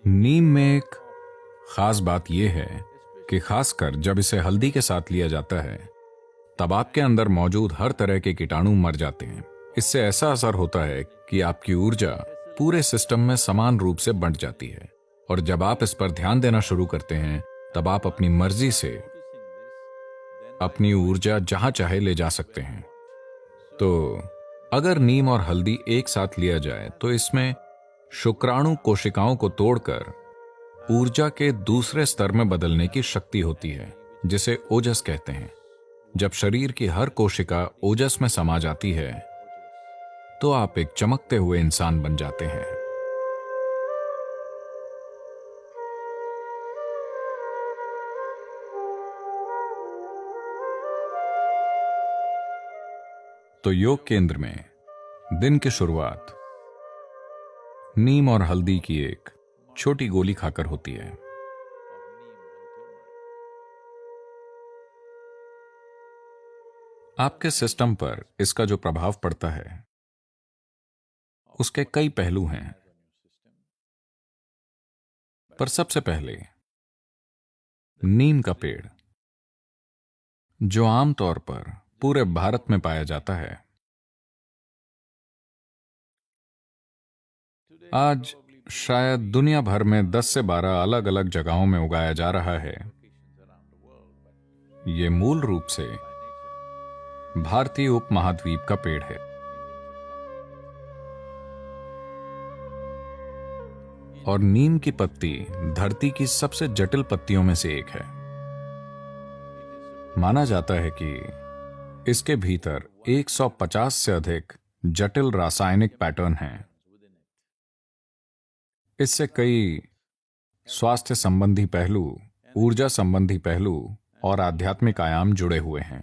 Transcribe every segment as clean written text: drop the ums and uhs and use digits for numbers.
नीम में एक खास बात यह है कि खासकर जब इसे हल्दी के साथ लिया जाता है तब आपके अंदर मौजूद हर तरह के कीटाणु मर जाते हैं। इससे ऐसा असर होता है कि आपकी ऊर्जा पूरे सिस्टम में समान रूप से बंट जाती है और जब आप इस पर ध्यान देना शुरू करते हैं तब आप अपनी मर्जी से अपनी ऊर्जा जहां चाहे ले जा सकते हैं। तो अगर नीम और हल्दी एक साथ लिया जाए तो इसमें शुक्राणु कोशिकाओं को तोड़कर ऊर्जा के दूसरे स्तर में बदलने की शक्ति होती है, जिसे ओजस कहते हैं। जब शरीर की हर कोशिका ओजस में समा जाती है तो आप एक चमकते हुए इंसान बन जाते हैं। तो योग केंद्र में दिन की शुरुआत नीम और हल्दी की एक छोटी गोली खाकर होती है। आपके सिस्टम पर इसका जो प्रभाव पड़ता है उसके कई पहलू हैं, पर सबसे पहले नीम का पेड़ जो आमतौर पर पूरे भारत में पाया जाता है, आज शायद दुनिया भर में 10 से 12 अलग अलग जगहों में उगाया जा रहा है। यह मूल रूप से भारतीय उपमहाद्वीप का पेड़ है और नीम की पत्ती धरती की सबसे जटिल पत्तियों में से एक है। माना जाता है कि इसके भीतर 150 से अधिक जटिल रासायनिक पैटर्न हैं। इससे कई स्वास्थ्य संबंधी पहलू, ऊर्जा संबंधी पहलू और आध्यात्मिक आयाम जुड़े हुए हैं।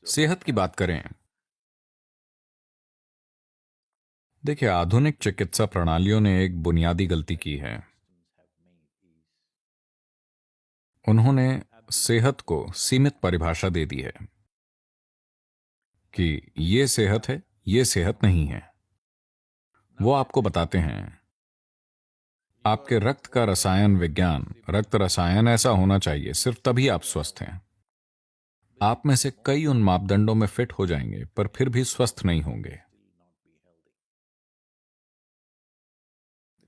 सेहत की बात करें, देखिए, आधुनिक चिकित्सा प्रणालियों ने एक बुनियादी गलती की है। उन्होंने सेहत को सीमित परिभाषा दे दी है कि ये सेहत है, ये सेहत नहीं है। वो आपको बताते हैं आपके रक्त का रसायन विज्ञान, रक्त रसायन ऐसा होना चाहिए, सिर्फ तभी आप स्वस्थ हैं। आप में से कई उन मापदंडों में फिट हो जाएंगे पर फिर भी स्वस्थ नहीं होंगे,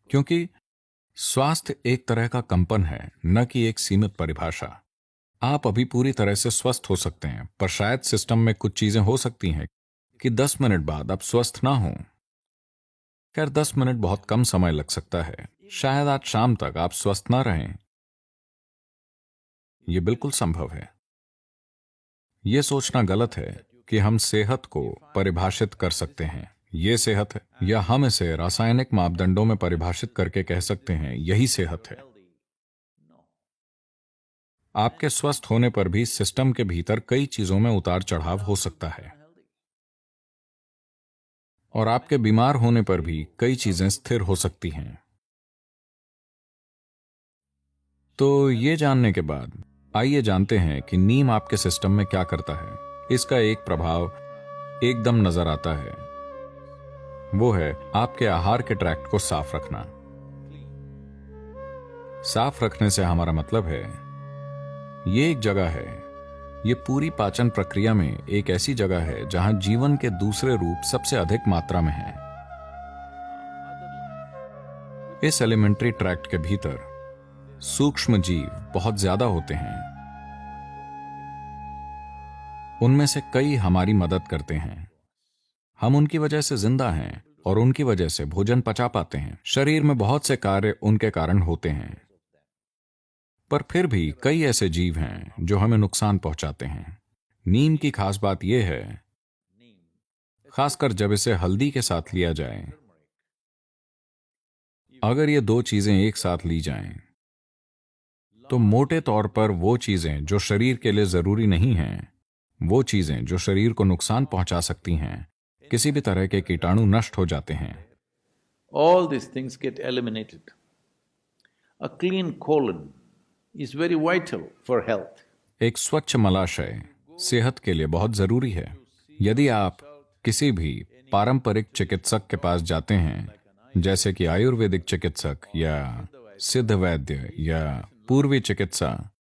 क्योंकि स्वास्थ्य एक तरह का कंपन है, न कि एक सीमित परिभाषा। आप अभी पूरी तरह से स्वस्थ हो सकते हैं, पर शायद सिस्टम में कुछ चीजें हो सकती हैं कि 10 मिनट बाद आप स्वस्थ ना हों। खैर, 10 मिनट बहुत कम समय लग सकता है। शायद आज शाम तक आप स्वस्थ ना रहें। यह बिल्कुल संभव है। यह सोचना गलत है कि हम सेहत को परिभाषित कर सकते हैं, यह सेहत है, या हम इसे रासायनिक मापदंडों में परिभाषित करके कह सकते हैं यही सेहत है। आपके स्वस्थ होने पर भी सिस्टम के भीतर कई चीजों में उतार चढ़ाव हो सकता है और आपके बीमार होने पर भी कई चीजें स्थिर हो सकती हैं। तो ये जानने के बाद आइए जानते हैं कि नीम आपके सिस्टम में क्या करता है। इसका एक प्रभाव एकदम नजर आता है, वो है आपके आहार के ट्रैक्ट को साफ रखना। साफ रखने से हमारा मतलब है ये एक जगह है, ये पूरी पाचन प्रक्रिया में एक ऐसी जगह है जहां जीवन के दूसरे रूप सबसे अधिक मात्रा में हैं। इस एलिमेंट्री ट्रैक्ट के भीतर सूक्ष्म जीव बहुत ज्यादा होते हैं। उनमें से कई हमारी मदद करते हैं। हम उनकी वजह से जिंदा हैं और उनकी वजह से भोजन पचा पाते हैं। शरीर में बहुत से कार्य उनके कारण होते हैं, पर फिर भी कई ऐसे जीव हैं जो हमें नुकसान पहुंचाते हैं। नीम की खास बात यह है, खासकर जब इसे हल्दी के साथ लिया जाए, अगर ये दो चीजें एक साथ ली जाएं, तो मोटे तौर पर वो चीजें जो शरीर के लिए जरूरी नहीं हैं, वो चीजें जो शरीर को नुकसान पहुंचा सकती हैं, किसी भी तरह के कीटाणु नष्ट हो जाते हैं। All these things get eliminated. A clean colon is very vital for health. एक स्वच्छ मलाशय सेहत के लिए बहुत जरूरी है। यदि आप किसी भी पारंपरिक चिकित्सक के पास जाते हैं जैसे कि आयुर्वेदिक चिकित्सक या सिद्ध वैद्य या पूर्वी चिकित्सा,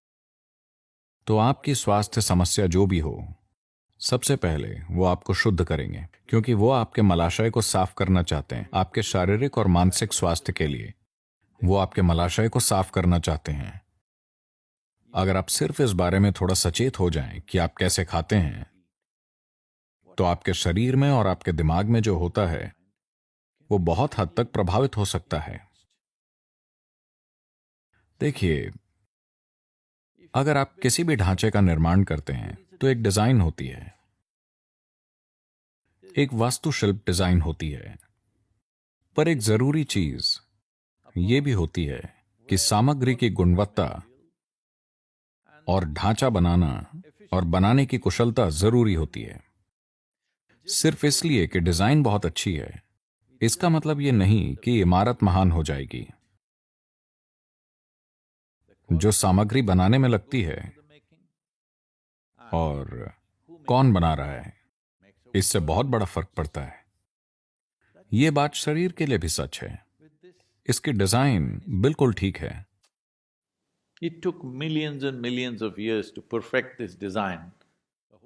तो आपकी स्वास्थ्य समस्या जो भी हो, सबसे पहले वो आपको शुद्ध करेंगे, क्योंकि वो आपके मलाशय को साफ करना चाहते हैं। आपके शारीरिक और मानसिक स्वास्थ्य के लिए वो आपके मलाशय को साफ करना चाहते हैं। अगर आप सिर्फ इस बारे में थोड़ा सचेत हो जाएं कि आप कैसे खाते हैं, तो आपके शरीर में और आपके दिमाग में जो होता है वो बहुत हद तक प्रभावित हो सकता है। देखिए, अगर आप किसी भी ढांचे का निर्माण करते हैं तो एक डिजाइन होती है, एक वास्तुशिल्प डिजाइन होती है, पर एक जरूरी चीज ये भी होती है कि सामग्री की गुणवत्ता और ढांचा बनाना और बनाने की कुशलता जरूरी होती है। सिर्फ इसलिए कि डिजाइन बहुत अच्छी है, इसका मतलब ये नहीं कि इमारत महान हो जाएगी। जो सामग्री बनाने में लगती है और कौन बना रहा है, इससे बहुत बड़ा फर्क पड़ता है। ये बात शरीर के लिए भी सच है। इसकी डिजाइन बिल्कुल ठीक है। It took millions and millions of years to perfect this design.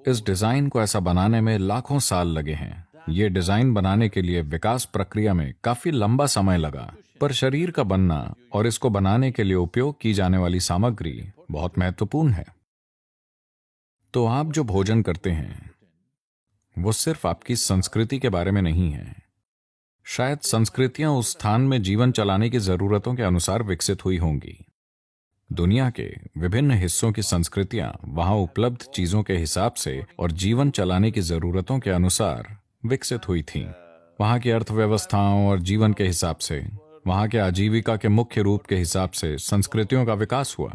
इस डिजाइन को ऐसा बनाने में लाखों साल लगे हैं। ये डिजाइन बनाने के लिए विकास प्रक्रिया में काफी लंबा समय लगा, पर शरीर का बनना और इसको बनाने के लिए उपयोग की जाने वाली सामग्री बहुत महत्वपूर्ण है। तो आप जो भोजन करते हैं वो सिर्फ आपकी संस्कृति के बारे में नहीं है। शायद संस्कृतियां उस स्थान में जीवन चलाने की जरूरतों के अनुसार विकसित हुई होंगी। दुनिया के विभिन्न हिस्सों की संस्कृतियां वहां उपलब्ध चीजों के हिसाब से और जीवन चलाने की जरूरतों के अनुसार विकसित हुई थीं। वहां की अर्थव्यवस्थाओं और जीवन के हिसाब से, वहां के आजीविका के मुख्य रूप के हिसाब से संस्कृतियों का विकास हुआ।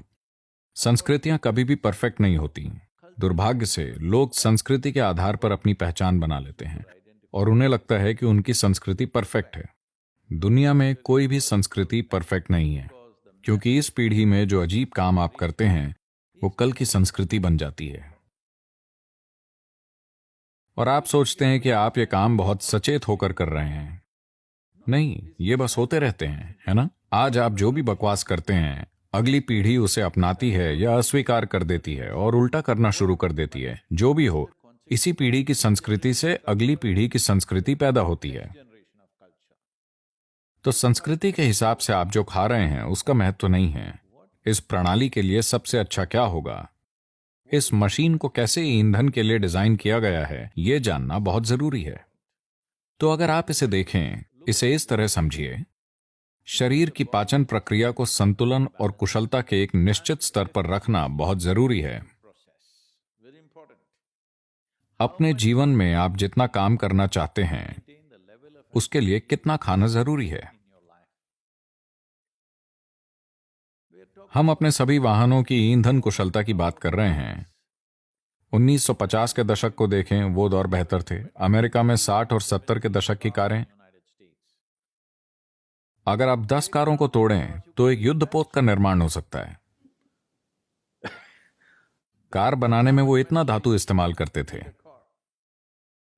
संस्कृतियां कभी भी परफेक्ट नहीं होती। दुर्भाग्य से लोग संस्कृति के आधार पर अपनी पहचान बना लेते हैं और उन्हें लगता है कि उनकी संस्कृति परफेक्ट है। दुनिया में कोई भी संस्कृति परफेक्ट नहीं है, क्योंकि इस पीढ़ी में जो अजीब काम आप करते हैं वो कल की संस्कृति बन जाती है। और आप सोचते हैं कि आप ये काम बहुत सचेत होकर कर रहे हैं। नहीं, ये बस होते रहते हैं, है ना? आज आप जो भी बकवास करते हैं, अगली पीढ़ी उसे अपनाती है या अस्वीकार कर देती है और उल्टा करना शुरू कर देती है। जो भी हो, इसी पीढ़ी की संस्कृति से अगली पीढ़ी की संस्कृति पैदा होती है। तो संस्कृति के हिसाब से आप जो खा रहे हैं उसका महत्व नहीं है। इस प्रणाली के लिए सबसे अच्छा क्या होगा, इस मशीन को कैसे ईंधन के लिए डिजाइन किया गया है, यह जानना बहुत जरूरी है। तो अगर आप इसे देखें, इसे इस तरह समझिए, शरीर की पाचन प्रक्रिया को संतुलन और कुशलता के एक निश्चित स्तर पर रखना बहुत जरूरी है। अपने जीवन में आप जितना काम करना चाहते हैं उसके लिए कितना खाना जरूरी है। हम अपने सभी वाहनों की ईंधन कुशलता की बात कर रहे हैं। 1950 के दशक को देखें, वो दौर बेहतर थे। अमेरिका में 60 और 70 के दशक की कारें, अगर आप 10 कारों को तोड़ें तो एक युद्धपोत का निर्माण हो सकता है। कार बनाने में वो इतना धातु इस्तेमाल करते थे।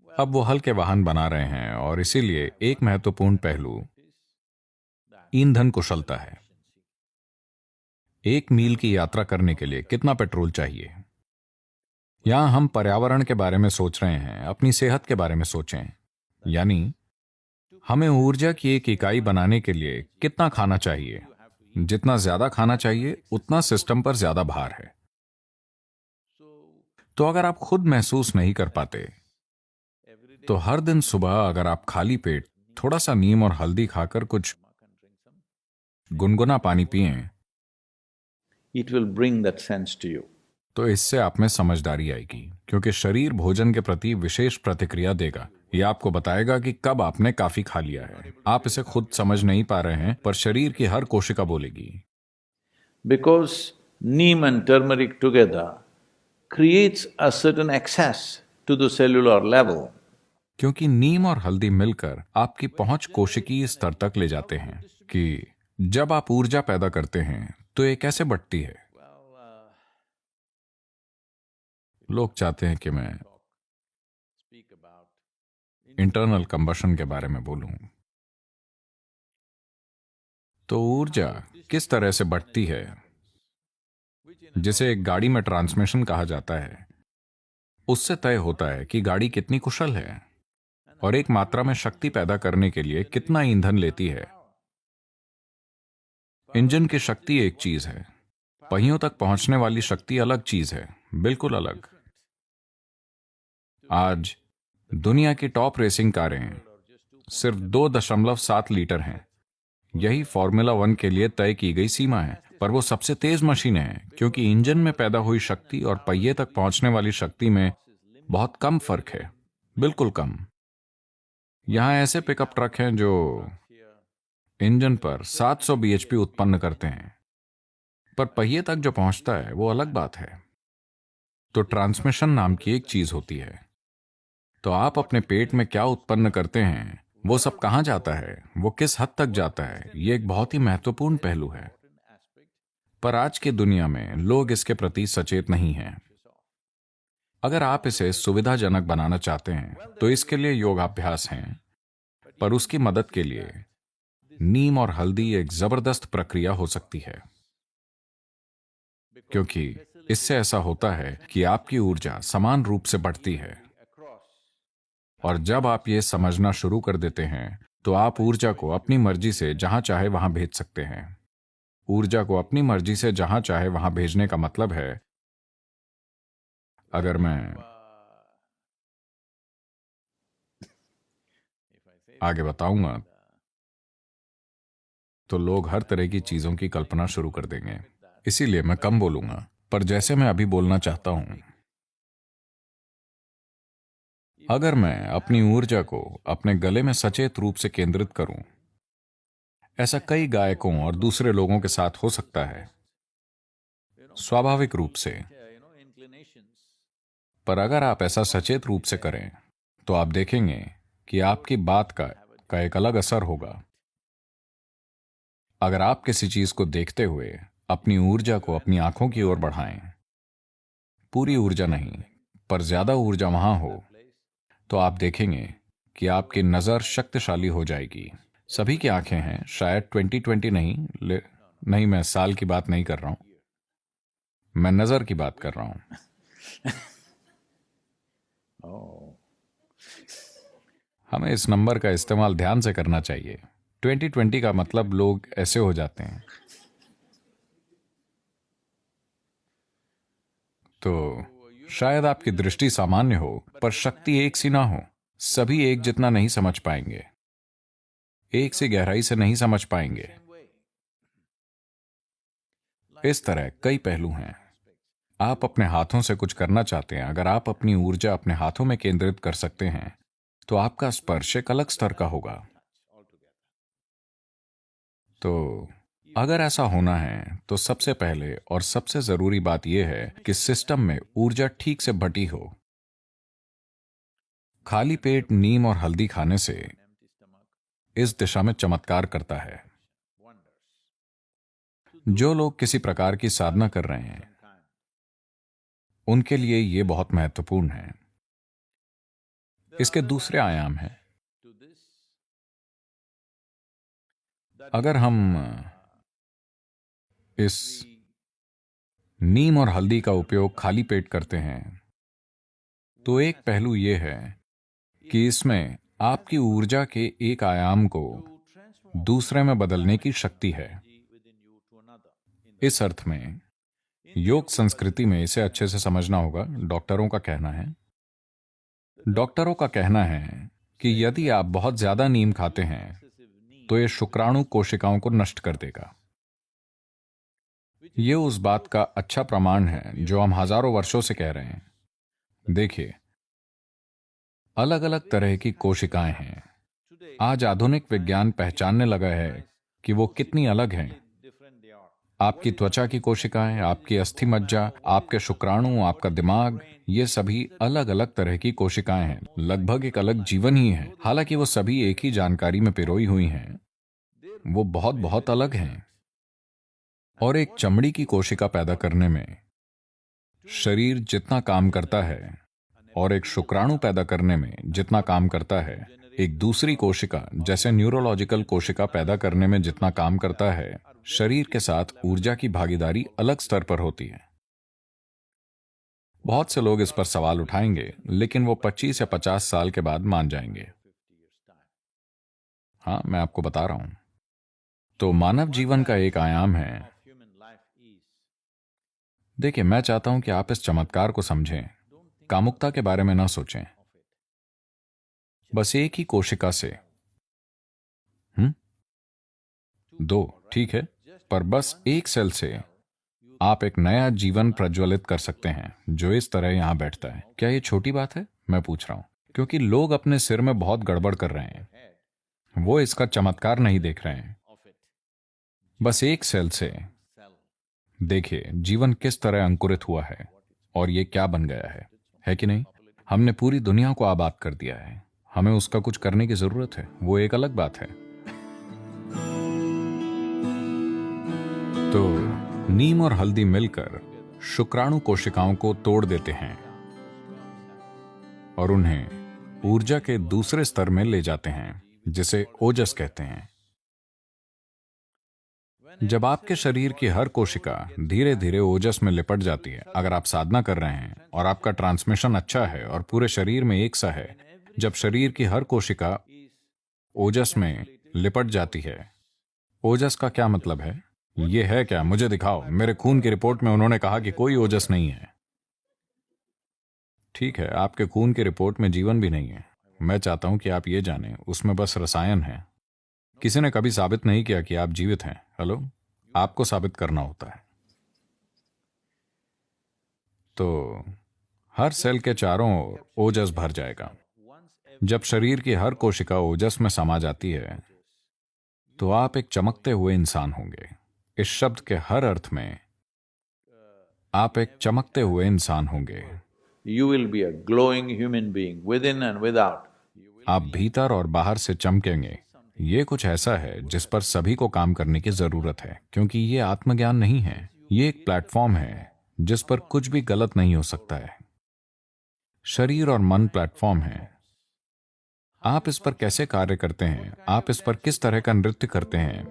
अब वो हल्के वाहन बना रहे हैं और इसीलिए एक महत्वपूर्ण पहलू ईंधन कुशलता है। 1 मील की यात्रा करने के लिए कितना पेट्रोल चाहिए? यहां हम पर्यावरण के बारे में सोच रहे हैं, अपनी सेहत के बारे में सोचें। यानी हमें ऊर्जा की एक इकाई बनाने के लिए कितना खाना चाहिए? जितना ज्यादा खाना चाहिए उतना सिस्टम पर ज्यादा भार है। तो अगर आप खुद महसूस नहीं कर पाते, तो हर दिन सुबह अगर आप खाली पेट थोड़ा सा नीम और हल्दी खाकर कुछ गुनगुना पानी पिएं, It will bring that sense to you. तो इससे आप में समझदारी आएगी, क्योंकि शरीर भोजन के प्रति विशेष प्रतिक्रिया देगा। यह आपको बताएगा कि कब आपने काफी खा लिया है। आप इसे खुद समझ नहीं पा रहे हैं, पर शरीर की हर कोशिका बोलेगी। Because neem and turmeric together creates a certain access to the cellular level. क्योंकि नीम और हल्दी मिलकर आपकी पहुंच कोशिकीय स्तर तक ले जाते हैं कि जब आप ऊर्जा पैदा करते हैं तो ये कैसे बढ़ती है। लोग चाहते हैं कि मैं इंटरनल कंबशन के बारे में बोलूं। तो ऊर्जा किस तरह से बढ़ती है, जिसे एक गाड़ी में ट्रांसमिशन कहा जाता है, उससे तय होता है कि गाड़ी कितनी कुशल है और एक मात्रा में शक्ति पैदा करने के लिए कितना ईंधन लेती है। इंजन की शक्ति एक चीज है, पहियों तक पहुंचने वाली शक्ति अलग चीज है, बिल्कुल अलग। आज दुनिया की टॉप रेसिंग कारें सिर्फ 2.7 लीटर हैं। यही फॉर्मूला 1 के लिए तय की गई सीमा है, पर वो सबसे तेज मशीनें हैं क्योंकि इंजन में पैदा हुई शक्ति और पहिए तक पहुंचने वाली शक्ति में बहुत कम फर्क है, बिल्कुल कम। यहां ऐसे पिकअप ट्रक हैं जो इंजन पर 700 bhp उत्पन्न करते हैं, पर पहिए तक जो पहुंचता है वो अलग बात है। तो ट्रांसमिशन नाम की एक चीज होती है। तो आप अपने पेट में क्या उत्पन्न करते हैं, वो सब कहां जाता है, वो किस हद तक जाता है, ये एक बहुत ही महत्वपूर्ण पहलू है। पर आज की दुनिया में लोग इसके प्रति सचेत नहीं हैं। अगर आप इसे सुविधाजनक बनाना चाहते हैं तो इसके लिए योगाभ्यास हैं, पर उसकी मदद के लिए नीम और हल्दी एक जबरदस्त प्रक्रिया हो सकती है, क्योंकि इससे ऐसा होता है कि आपकी ऊर्जा समान रूप से बढ़ती है। और जब आप ये समझना शुरू कर देते हैं तो आप ऊर्जा को अपनी मर्जी से जहां चाहे वहां भेज सकते हैं। ऊर्जा को अपनी मर्जी से जहां चाहे वहां भेजने का मतलब है, अगर मैं आगे बताऊंगा तो लोग हर तरह की चीजों की कल्पना शुरू कर देंगे, इसीलिए मैं कम बोलूंगा। पर जैसे मैं अभी बोलना चाहता हूं, अगर मैं अपनी ऊर्जा को अपने गले में सचेत रूप से केंद्रित करूं, ऐसा कई गायकों और दूसरे लोगों के साथ हो सकता है, स्वाभाविक रूप से। पर अगर आप ऐसा सचेत रूप से करें तो आप देखेंगे कि आपकी बात का एक अलग असर होगा। अगर आप किसी चीज को देखते हुए अपनी ऊर्जा को अपनी आंखों की ओर बढ़ाएं, पूरी ऊर्जा नहीं पर ज्यादा ऊर्जा वहां हो, तो आप देखेंगे कि आपकी नजर शक्तिशाली हो जाएगी। सभी की आंखें हैं, शायद 2020 नहीं, मैं साल की बात नहीं कर रहा हूं, मैं नजर की बात कर रहा हूं। हमें इस नंबर का इस्तेमाल ध्यान से करना चाहिए। 2020 का मतलब लोग ऐसे हो जाते हैं। तो शायद आपकी दृष्टि सामान्य हो पर शक्ति एक सी ना हो। सभी एक जितना नहीं समझ पाएंगे, एक सी गहराई से नहीं समझ पाएंगे। इस तरह कई पहलू हैं। आप अपने हाथों से कुछ करना चाहते हैं, अगर आप अपनी ऊर्जा अपने हाथों में केंद्रित कर सकते हैं तो आपका स्पर्श एक अलग स्तर का होगा। तो अगर ऐसा होना है तो सबसे पहले और सबसे जरूरी बात यह है कि सिस्टम में ऊर्जा ठीक से बटी हो। खाली पेट नीम और हल्दी खाने से इस दिशा में चमत्कार करता है। जो लोग किसी प्रकार की साधना कर रहे हैं उनके लिए यह बहुत महत्वपूर्ण है। इसके दूसरे आयाम हैं। अगर हम इस नीम और हल्दी का उपयोग खाली पेट करते हैं तो एक पहलू यह है कि इसमें आपकी ऊर्जा के एक आयाम को दूसरे में बदलने की शक्ति है। इस अर्थ में योग संस्कृति में इसे अच्छे से समझना होगा। डॉक्टरों का कहना है कि यदि आप बहुत ज्यादा नीम खाते हैं तो यह शुक्राणु कोशिकाओं को नष्ट कर देगा। यह उस बात का अच्छा प्रमाण है जो हम हजारों वर्षों से कह रहे हैं। देखिए, अलग अलग तरह की कोशिकाएं हैं। आज आधुनिक विज्ञान पहचानने लगा है कि वो कितनी अलग हैं। आपकी त्वचा की कोशिकाएं, आपकी अस्थि मज्जा, आपके शुक्राणु, आपका दिमाग, ये सभी अलग अलग तरह की कोशिकाएं हैं। लगभग एक अलग जीवन ही है। हालांकि वो सभी एक ही जानकारी में पिरोई हुई हैं, वो बहुत बहुत अलग हैं। और एक चमड़ी की कोशिका पैदा करने में शरीर जितना काम करता है और एक शुक्राणु पैदा करने में जितना काम करता है, एक दूसरी कोशिका जैसे न्यूरोलॉजिकल कोशिका पैदा करने में जितना काम करता है, शरीर के साथ ऊर्जा की भागीदारी अलग स्तर पर होती है। बहुत से लोग इस पर सवाल उठाएंगे, लेकिन वो 25 या 50 साल के बाद मान जाएंगे। हाँ, मैं आपको बता रहा हूं। तो मानव जीवन का एक आयाम है। देखिए, मैं चाहता हूं कि आप इस चमत्कार को समझें। कामुकता के बारे में ना सोचें। बस एक ही कोशिका से दो, ठीक है, पर बस एक सेल से आप एक नया जीवन प्रज्वलित कर सकते हैं जो इस तरह यहां बैठता है। क्या ये छोटी बात है? मैं पूछ रहा हूं, क्योंकि लोग अपने सिर में बहुत गड़बड़ कर रहे हैं। वो इसका चमत्कार नहीं देख रहे हैं। बस एक सेल से देखिए जीवन किस तरह अंकुरित हुआ है और ये क्या बन गया है कि नहीं? हमने पूरी दुनिया को आबाद कर दिया है। हमें उसका कुछ करने की जरूरत है, वो एक अलग बात है। तो नीम और हल्दी मिलकर शुक्राणु कोशिकाओं को तोड़ देते हैं और उन्हें ऊर्जा के दूसरे स्तर में ले जाते हैं, जिसे ओजस कहते हैं। जब आपके शरीर की हर कोशिका धीरे धीरे ओजस में लिपट जाती है, अगर आप साधना कर रहे हैं और आपका ट्रांसमिशन अच्छा है और पूरे शरीर में एक सा है, जब शरीर की हर कोशिका ओजस में लिपट जाती है। ओजस का क्या मतलब है? ये है क्या? मुझे दिखाओ। मेरे खून की रिपोर्ट में उन्होंने कहा कि कोई ओजस नहीं है। ठीक है, आपके खून की रिपोर्ट में जीवन भी नहीं है। मैं चाहता हूं कि आप ये जानें, उसमें बस रसायन है। किसी ने कभी साबित नहीं किया कि आप जीवित हैं। हेलो, आपको साबित करना होता है। तो हर सेल के चारों ओर ओजस भर जाएगा। जब शरीर की हर कोशिका ओजस में समा जाती है तो आप एक चमकते हुए इंसान होंगे। इस शब्द के हर अर्थ में आप एक चमकते हुए इंसान होंगे। You will be a glowing human being within and without. आप भीतर और बाहर से चमकेंगे। ये कुछ ऐसा है जिस पर सभी को काम करने की जरूरत है, क्योंकि ये आत्मज्ञान नहीं है। ये एक प्लेटफॉर्म है जिस पर कुछ भी गलत नहीं हो सकता है। शरीर और मन प्लेटफॉर्म है। आप इस पर कैसे कार्य करते हैं, आप इस पर किस तरह का नृत्य करते हैं,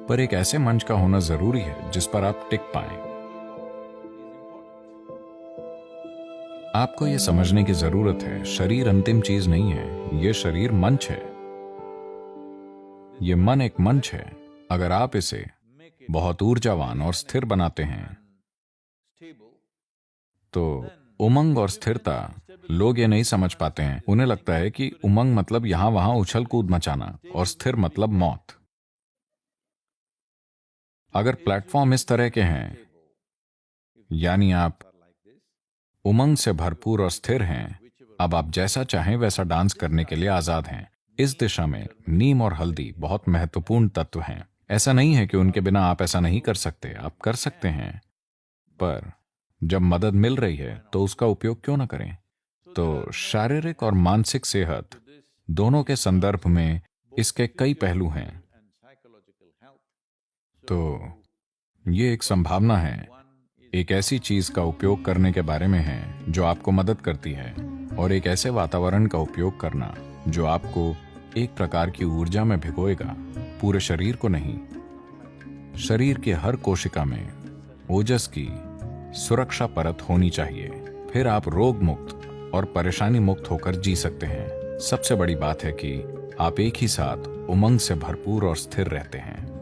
पर एक ऐसे मंच का होना जरूरी है जिस पर आप टिक पाएं। आपको यह समझने की जरूरत है, शरीर अंतिम चीज नहीं है, यह शरीर मंच है। यह मन एक मंच है। अगर आप इसे बहुत ऊर्जावान और स्थिर बनाते हैं तो उमंग और स्थिरता, लोग ये नहीं समझ पाते हैं। उन्हें लगता है कि उमंग मतलब यहां वहां उछल कूद मचाना और स्थिर मतलब मौत। अगर प्लेटफॉर्म इस तरह के हैं, यानी आप उमंग से भरपूर और स्थिर हैं, अब आप जैसा चाहें वैसा डांस करने के लिए आजाद हैं। इस दिशा में नीम और हल्दी बहुत महत्वपूर्ण तत्व हैं। ऐसा नहीं है कि उनके बिना आप ऐसा नहीं कर सकते, आप कर सकते हैं, पर जब मदद मिल रही है तो उसका उपयोग क्यों ना करें? तो शारीरिक और मानसिक सेहत दोनों के संदर्भ में इसके कई पहलू हैं। तो ये एक संभावना है, एक ऐसी चीज का उपयोग करने के बारे में है जो आपको मदद करती है, और एक ऐसे वातावरण का उपयोग करना जो आपको एक प्रकार की ऊर्जा में भिगोएगा, पूरे शरीर को नहीं। शरीर की हर कोशिका में ओजस की सुरक्षा परत होनी चाहिए, फिर आप रोग मुक्त और परेशानी मुक्त होकर जी सकते हैं। सबसे बड़ी बात है कि आप एक ही साथ उमंग से भरपूर और स्थिर रहते हैं।